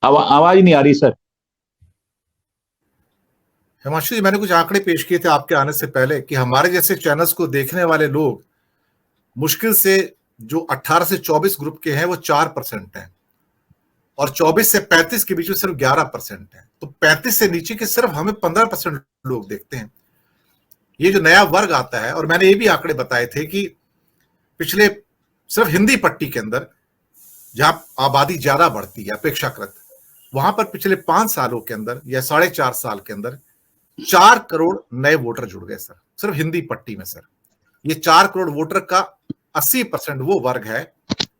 आवाज नहीं आ रही सर। हिमांशु जी, मैंने कुछ आंकड़े पेश किए थे आपके आने से पहले कि हमारे जैसे चैनल्स को देखने वाले लोग मुश्किल से जो 18 से 24 ग्रुप के हैं वो 4% हैं और 24 से 35 के बीच में सिर्फ 11% है। तो 35 से नीचे के सिर्फ हमें 15% लोग देखते हैं। ये जो नया वर्ग आता है, और मैंने ये भी आंकड़े बताए थे कि पिछले सिर्फ हिंदी पट्टी के अंदर जहां आबादी ज्यादा बढ़ती है अपेक्षाकृत, वहां पर पिछले 5 सालों के अंदर या 4.5 साल के अंदर 4 करोड़ नए वोटर जुड़ गए सर, सिर्फ हिंदी पट्टी में। सर, ये 4 करोड़ वोटर का 80% वो वर्ग है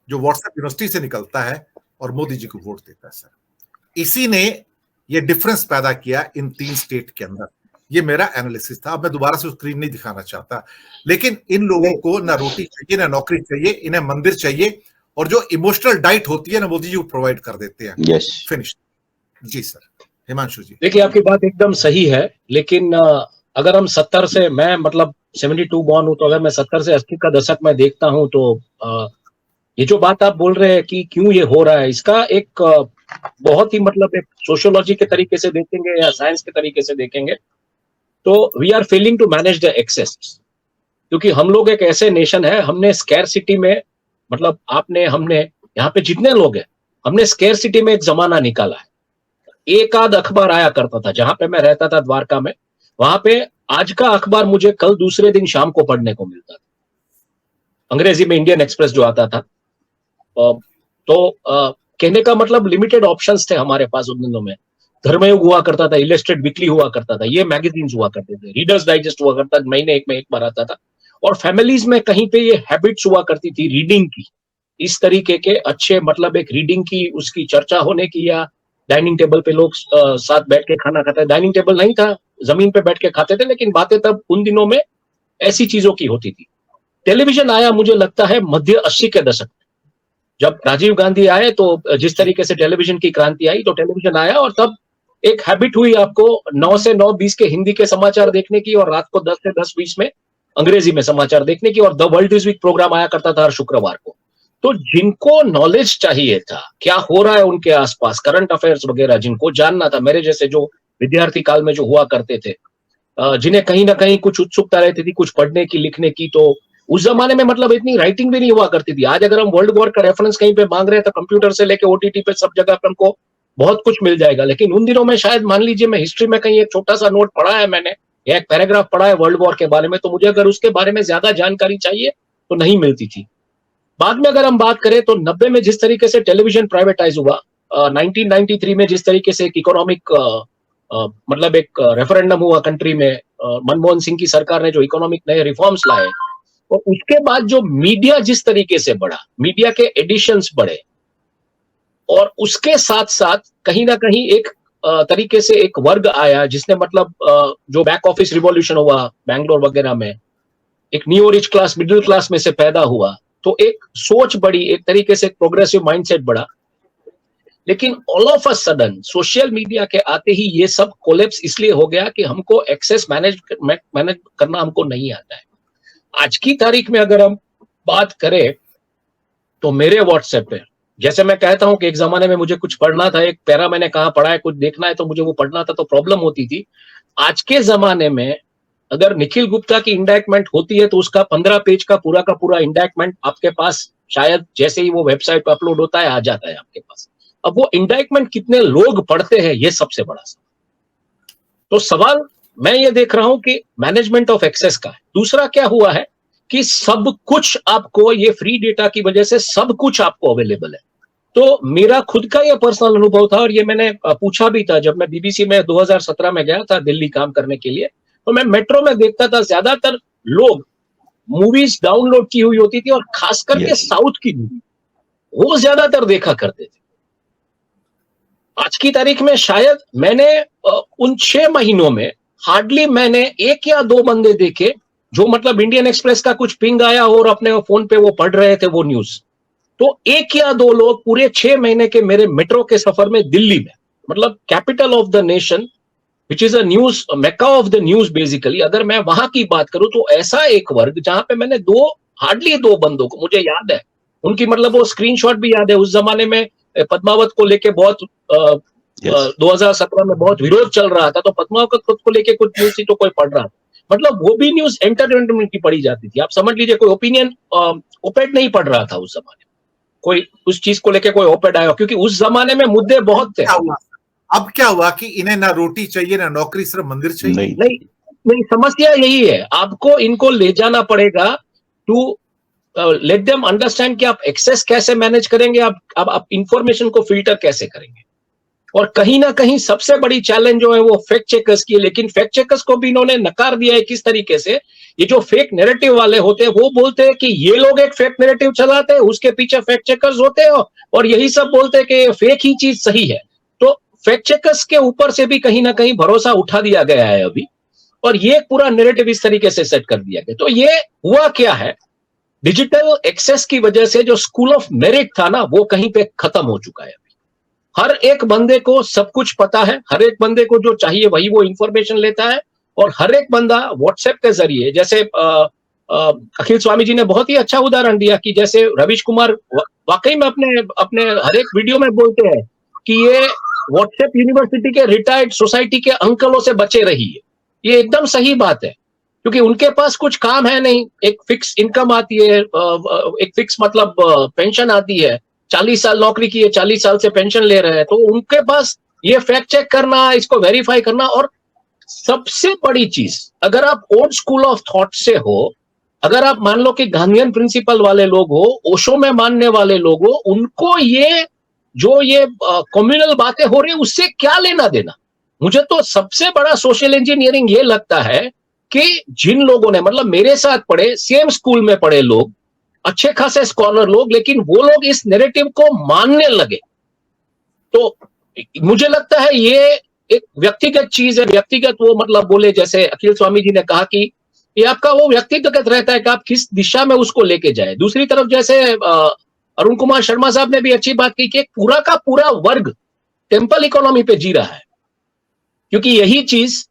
जो व्हाट्सएप यूनिवर्सिटी से निकलता है और मोदी जी को वोट देता है। सर, इसी ने ये डिफरेंस पैदा किया इन 3 स्टेट के अंदर। ये मेरा एनालिसिस था। अब मैं दोबारा से स्क्रीन नहीं दिखाना चाहता, लेकिन इन लोगों को ना रोटी चाहिए ना नौकरी चाहिए, इन्हें मंदिर चाहिए, और जो इमोशनल डाइट होती है ना मोदी जी प्रोवाइड कर देते हैं। Yes, finish. जी सर, हिमांशु जी। देखिए, आपकी बात एकदम सही है, लेकिन अगर हम 70 से, मैं मतलब 72 बॉर्न हूं, तो अगर मैं 70 से 80 का दशक में देखता हूं तो ये जो बात आप बोल रहे हैं कि क्यों ये हो रहा है, इसका एक बहुत ही मतलब एक सोशियोलॉजी के तरीके से देखेंगे या साइंस के तरीके से देखेंगे तो we are failing to manage the access. क्योंकि हम लोग एक ऐसे नेशन है, हमने स्कैरसिटी में, मतलब आपने, हमने, यहाँ पे जितने लोग हैं, हमने स्कैरसिटी में एक जमाना निकाला है। एक आध अखबार आया करता था, जहां पे मैं रहता था द्वारका में, वहां पे आज का अखबार मुझे कल दूसरे दिन शाम को पढ़ने को मिलता था, अंग्रेजी में इंडियन एक्सप्रेस जो आता था। तो कहने का मतलब लिमिटेड ऑप्शंस थे हमारे पास उन दिनों में। धर्मयुग हुआ करता था, इलस्ट्रेट वीकली हुआ करता था, ये मैगजीन्स हुआ करते थे, रीडर्स डाइजेस्ट हुआ करता था, महीने एक में एक बार आता था। और फैमिलीज में कहीं पे ये हैबिट्स हुआ करती थी रीडिंग की, इस तरीके के अच्छे, मतलब एक रीडिंग की, उसकी चर्चा होने की, या डाइनिंग टेबल पे लोग साथ बैठ के खाना खाते। डाइनिंग टेबल नहीं था, जमीन पे बैठ के खाते थे, लेकिन बातें तब उन दिनों में ऐसी चीजों की होती थी। टेलीविजन आया मुझे लगता है मध्य 80 के दशक में, जब राजीव गांधी आए, तो जिस तरीके से टेलीविजन की क्रांति आई, तो टेलीविजन आया और तब एक हैबिट हुई आपको 9 से 9:20 के हिंदी के समाचार देखने की, और रात को 10 से 10:20 में अंग्रेजी में समाचार देखने की, और the world is week programme आया करता था हर शुक्रवार को। तो जिनको नॉलेज चाहिए था, क्या हो रहा है उनके आसपास, करंट अफेयर्स वगैरह जिनको जानना था, मेरे जैसे जो विद्यार्थी काल में जो हुआ करते थे, जिन्हें कहीं ना कहीं कुछ उत्सुकता रहती थी कुछ पढ़ने की, लिखने की, तो उस जमाने में मतलब इतनी राइटिंग भी नहीं हुआ करती थी। आज अगर हम वर्ल्ड वॉर का रेफरेंस कहीं पे मांग रहे हैं तो कंप्यूटर से लेके ओटीटी पे सब जगह पे हमको बहुत कुछ मिल जाएगा। लेकिन उन दिनों में शायद, मान लीजिए मैं हिस्ट्री में कहीं एक छोटा सा नोट पढ़ा है मैंने, या एक पैराग्राफ पढ़ा है वर्ल्ड वॉर के बारे में, तो मुझे अगर उसके बारे में ज्यादा जानकारी चाहिए तो नहीं मिलती थी। बाद में अगर हम बात करें तो 90 में जिस तरीके से टेलीविजन प्राइवेटाइज हुआ, 1993 में जिस तरीके से एक इकोनॉमिक मतलब एक रेफरेंडम हुआ कंट्री में, मनमोहन सिंह की सरकार ने जो इकोनॉमिक नए रिफॉर्म्स लाए, और उसके बाद जो मीडिया जिस तरीके से बढ़ा, मीडिया के एडिशंस बढ़े, और उसके साथ साथ कहीं ना कहीं एक तरीके से एक वर्ग आया जिसने, मतलब जो बैक ऑफिस रिवॉल्यूशन हुआ बैंगलोर वगैरह में, एक new rich class, middle class में से पैदा हुआ, तो एक सोच बढ़ी, एक तरीके से प्रोग्रेसिव माइंडसेट बढ़ा। लेकिन all of a sudden social media के आते ही ये सब कोलैप्स इसलिए हो गया कि हमको एक्सेस मैनेज करना हमको नहीं आता है। आज की तारीख में अगर हम बात करें तो मेरे व्हाट्सएप पे, जैसे मैं कहता हूं कि एक जमाने में मुझे कुछ पढ़ना था, एक पैरा मैंने कहा पढ़ा है, कुछ देखना है तो मुझे वो पढ़ना था, तो प्रॉब्लम होती थी। आज के जमाने में अगर निखिल गुप्ता की इंडाइटमेंट होती है तो उसका 15 पेज का पूरा इंडाइटमेंट आपके पास, शायद जैसे ही वो वेबसाइट पर अपलोड होता है आ जाता है आपके पास। अब वो इंडाइटमेंट कितने लोग पढ़ते हैं, ये सबसे बड़ा सवाल। तो सवाल मैं ये देख रहा हूं कि मैनेजमेंट ऑफ एक्सेस का है। दूसरा क्या हुआ है कि सब कुछ आपको, ये फ्री डेटा की वजह से सब कुछ आपको अवेलेबल है। तो मेरा खुद का ये पर्सनल अनुभव था, और ये मैंने पूछा भी था जब मैं बीबीसी में 2017 में गया था दिल्ली काम करने के लिए, तो मैं मेट्रो में देखता था ज्यादातर लोग मूवीज डाउनलोड की हुई होती थी, और खास करके साउथ की मूवी वो ज्यादातर देखा करते थे। आज की तारीख में शायद मैंने उन 6 महीनों में हार्डली मैंने 1 या 2 बंदे देखे जो, मतलब इंडियन एक्सप्रेस का कुछ पिंग आया हो और अपने फोन पे वो पढ़ रहे थे वो न्यूज। तो 1 या 2 लोग पूरे 6 महीने के मेरे मेट्रो के सफर में दिल्ली में, मतलब capital of the nation, which is a news Mecca of the news basically, अगर मैं वहां की बात करूं तो ऐसा एक वर्ग जहां पे मैंने हार्डली 2 बंदों को मुझे याद है, उनकी मतलब वो स्क्रीनशॉट भी याद है। उस जमाने में पद्मावत को लेके बहुत 2017 में बहुत विरोध चल रहा था, तो पद्मावत को लेके कुछ न्यूज थी तो कोई पढ़ रहा था। मतलब वो भी न्यूज एंटरटेनमेंट की पढ़ी जाती थी। आप समझ लीजिए कोई ओपिनियन ओपेड नहीं पढ़ रहा था उस जमाने में, कोई उस चीज को लेके कोई ओपेड आया, क्योंकि उस जमाने में मुद्दे बहुत थे। अब क्या हुआ कि इन्हें ना रोटी चाहिए ना नौकरी, सिर्फ मंदिर चाहिए। नहीं, समस्या यही है, आपको इनको ले जाना पड़ेगा टू लेट देम अंडरस्टैंड कि आप एक्सेस कैसे मैनेज करेंगे, आप इंफॉर्मेशन को फिल्टर कैसे करेंगे। और कहीं ना कहीं सबसे बड़ी चैलेंज जो है वो फैक्ट चेकर्स की है, लेकिन फैक्ट चेकर्स को भी इन्होंने नकार दिया है। किस तरीके से? ये जो फेक नैरेटिव वाले होते हैं वो बोलते हैं कि ये लोग एक फेक नैरेटिव चलाते हैं, उसके पीछे फैक्ट चेकर्स होते हैं और यही सब बोलते हैं कि फेक ही चीज सही है। तो फैक्ट चेकर्स के ऊपर से भी कहीं ना कहीं भरोसा उठा दिया गया है अभी, और ये पूरा नैरेटिव इस तरीके से सेट कर दिया गया। तो ये हुआ क्या है, डिजिटल एक्सेस की वजह से जो स्कूल ऑफ मेरिट था ना, वो कहीं पे खत्म हो चुका है। हर एक बंदे को सब कुछ पता है, हर एक बंदे को जो चाहिए वही वो इंफॉर्मेशन लेता है, और हर एक बंदा व्हाट्सएप के जरिए, जैसे अखिल स्वामी जी ने बहुत ही अच्छा उदाहरण दिया कि जैसे रवीश कुमार वाकई में अपने हर एक वीडियो में बोलते हैं कि ये व्हाट्सएप यूनिवर्सिटी के रिटायर्ड सोसाइटी के अंकलों से बचे रहिए। ये एकदम सही बात है, क्योंकि उनके पास कुछ काम है नहीं, एक फिक्स इनकम आती है, एक फिक्स मतलब पेंशन आती है, 40 साल नौकरी की है, 40 साल से पेंशन ले रहे हैं, तो उनके पास ये फैक्ट चेक करना, इसको वेरीफाई करना, और सबसे बड़ी चीज, अगर आप ओल्ड स्कूल ऑफ थॉट से हो, अगर आप मान लो कि गांधीयन प्रिंसिपल वाले लोग हो, ओशो में मानने वाले लोग हो, उनको ये जो ये कम्युनल बातें हो रही है उससे क्या लेना देना। मुझे तो सबसे बड़ा सोशल इंजीनियरिंग ये लगता है कि जिन लोगों ने, मतलब मेरे साथ पढ़े, सेम स्कूल में पढ़े लोग, अच्छे खासे स्कॉलर लोग, लेकिन वो लोग इस नैरेटिव को मानने लगे। तो मुझे लगता है ये एक व्यक्तिगत चीज है, व्यक्तिगत वो मतलब बोले, जैसे अखिल स्वामी जी ने कहा कि ये आपका वो व्यक्तिगत रहता है कि आप किस दिशा में उसको लेके जाए। दूसरी तरफ जैसे अरुण कुमार शर्मा साहब ने भी अच्छी बात की कि एक पूरा का पूरा वर्ग टेम्पल इकोनॉमी पे जी रहा है, क्योंकि यही चीज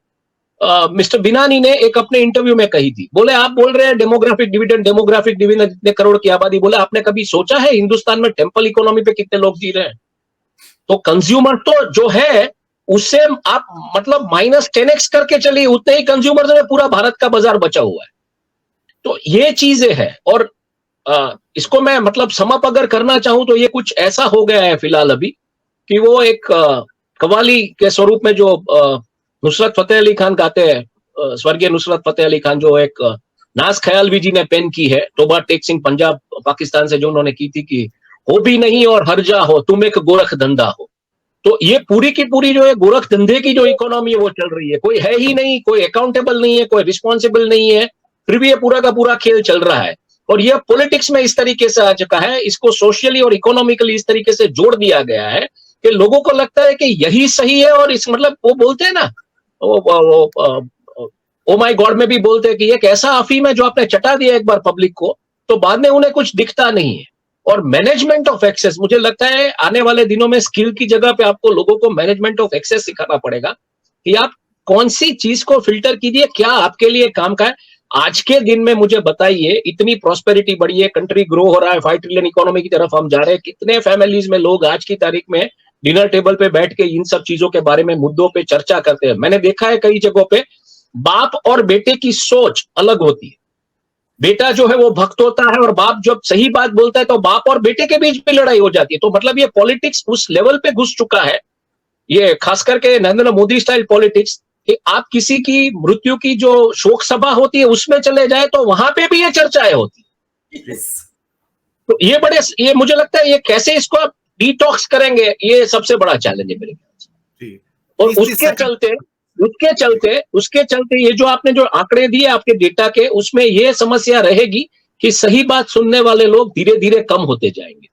मिस्टर बिनानी ने एक अपने इंटरव्यू में कही थी। बोले आप बोल रहे हैं डेमोग्राफिक डिविडेंड इतने करोड़ की आबादी, बोले आपने कभी सोचा है हिंदुस्तान में टेम्पल इकोनॉमी पे कितने लोग जी रहे हैं? तो कंज्यूमर तो जो है उससे आप मतलब -10x करके चलिए, उतने ही कंज्यूमर में पूरा भारत का बाजार बचा हुआ है। तो ये चीजें हैं, और इसको मैं मतलब समअप अगर करना चाहूं तो ये कुछ ऐसा हो गया है फिलहाल अभी कि वो एक कव्वाली के स्वरूप में जो नुसरत फतेह अली खान गाते हैं, स्वर्गीय नुसरत फतेह अली खान, जो एक नाज ख्यालवी जी ने पेन की है, तोबा टेक सिंह पंजाब पाकिस्तान से, जो उन्होंने की थी कि हो भी नहीं और हर जा हो, तुम एक गोरख धंधा हो। तो ये पूरी की पूरी जो है गोरख धंधे की जो इकोनॉमी है वो चल रही है, कोई है ही नहीं, कोई अकाउंटेबल नहीं है, कोई रिस्पॉन्सिबल नहीं है, फिर भी ये पूरा का पूरा खेल चल रहा है। और ये पॉलिटिक्स में इस तरीके से आ चुका है, इसको सोशली और इकोनॉमिकली इस तरीके से जोड़ दिया गया है कि लोगों को लगता है कि यही सही है। और इस मतलब वो बोलते हैं ना, ओ माय गॉड में भी बोलते हैं कि एक ऐसा अफीम है जो आपने चटा दिया एक बार पब्लिक को, तो बाद में उन्हें कुछ दिखता नहीं है। और मैनेजमेंट ऑफ एक्सेस, मुझे लगता है आने वाले दिनों में स्किल की जगह पे आपको लोगों को मैनेजमेंट ऑफ एक्सेस सिखाना पड़ेगा कि आप कौन सी चीज को फिल्टर कीजिए, क्या आपके लिए काम का है। आज के दिन में मुझे बताइए, इतनी प्रॉस्पेरिटी बढ़ी है, कंट्री ग्रो हो रहा है, 5 ट्रिलियन इकोनॉमी की तरफ हम जा रहे हैं, कितने फैमिलीज में लोग आज की तारीख में डिनर टेबल पे बैठ के इन सब चीजों के बारे में, मुद्दों पे चर्चा करते हैं। मैंने देखा है कई जगहों पे बाप और बेटे की सोच अलग होती है। बेटा जो है वो भक्त होता है, और बाप जब सही बात बोलता है तो बाप और बेटे के बीच में लड़ाई हो जाती है। तो मतलब ये पॉलिटिक्स उस लेवल पे घुस चुका है, ये खास करके नरेंद्र मोदी स्टाइल पॉलिटिक्स, कि आप किसी की मृत्यु की जो शोक सभा होती है उसमें चले जाए तो वहां पे भी ये चर्चाएं होती है। तो ये मुझे लगता है ये कैसे इसको आप डिटॉक्स करेंगे, ये सबसे बड़ा चैलेंज है मेरे ख्याल से। और उसके चलते ये जो आपने जो आंकड़े दिए आपके डेटा के, उसमें ये समस्या रहेगी कि सही बात सुनने वाले लोग धीरे धीरे कम होते जाएंगे।